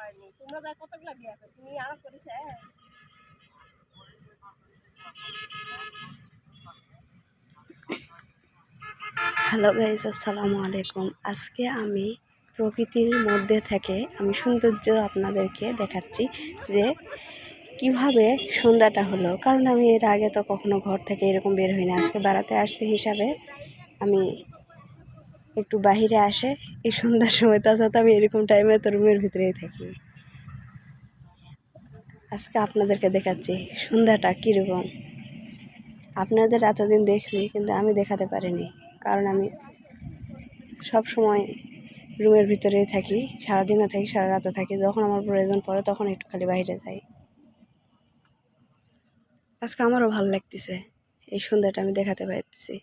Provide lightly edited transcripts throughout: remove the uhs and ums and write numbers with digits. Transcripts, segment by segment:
Hello guys, আসসালামু আলাইকুম। আজকে আমি প্রকৃতির মধ্যে থেকে আমি সৌন্দর্য আপনাদেরকে দেখাচ্ছি যে কিভাবে সন্ধ্যাটা হলো। কারণ আমি এর আগে তো কখনো ঘর থেকে এরকম বের হই না। আজকে বেড়াতে আসছি হিসাবে আমি একটু বাহিরে আসে এই সন্ধ্যার সময়, তাছাড়া আমি এরকম টাইমে তো রুমের ভিতরেই থাকি। আজকে আপনাদেরকে দেখাচ্ছি সন্ধ্যাটা কীরকম। আপনাদের এতদিন দেখছি কিন্তু আমি দেখাতে পারিনি, কারণ আমি সব সময় রুমের ভিতরেই থাকি, সারাদিনও থাকি, সারা রাতও থাকি। যখন আমার প্রয়োজন পড়ে তখন একটু খালি বাইরে যাই। আজকে আমারও ভালো লাগতেছে, এই সন্ধ্যাটা আমি দেখাতে পারতেছি।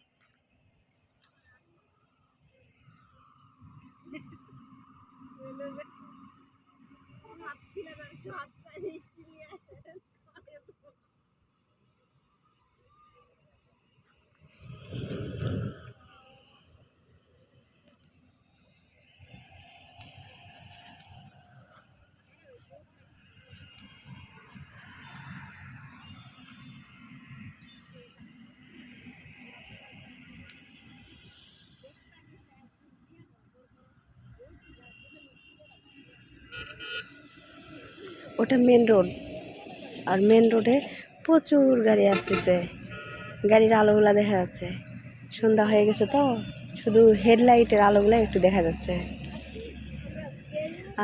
ওটা মেন রোড, আর মেন রোডে প্রচুর গাড়ি আসতেছে, গাড়ির আলোগুলা দেখা যাচ্ছে। সন্ধ্যা হয়ে গেছে তো শুধু হেডলাইটের আলোগুলো একটু দেখা যাচ্ছে।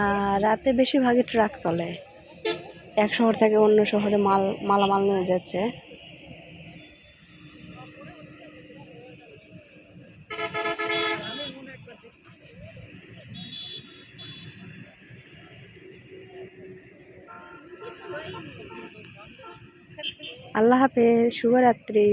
আর রাতে বেশিরভাগই ট্রাক চলে, এক শহর থেকে অন্য শহরে মালামাল নিয়ে যাচ্ছে। আল্লাহ হাফেজ, শুভরাত্রি।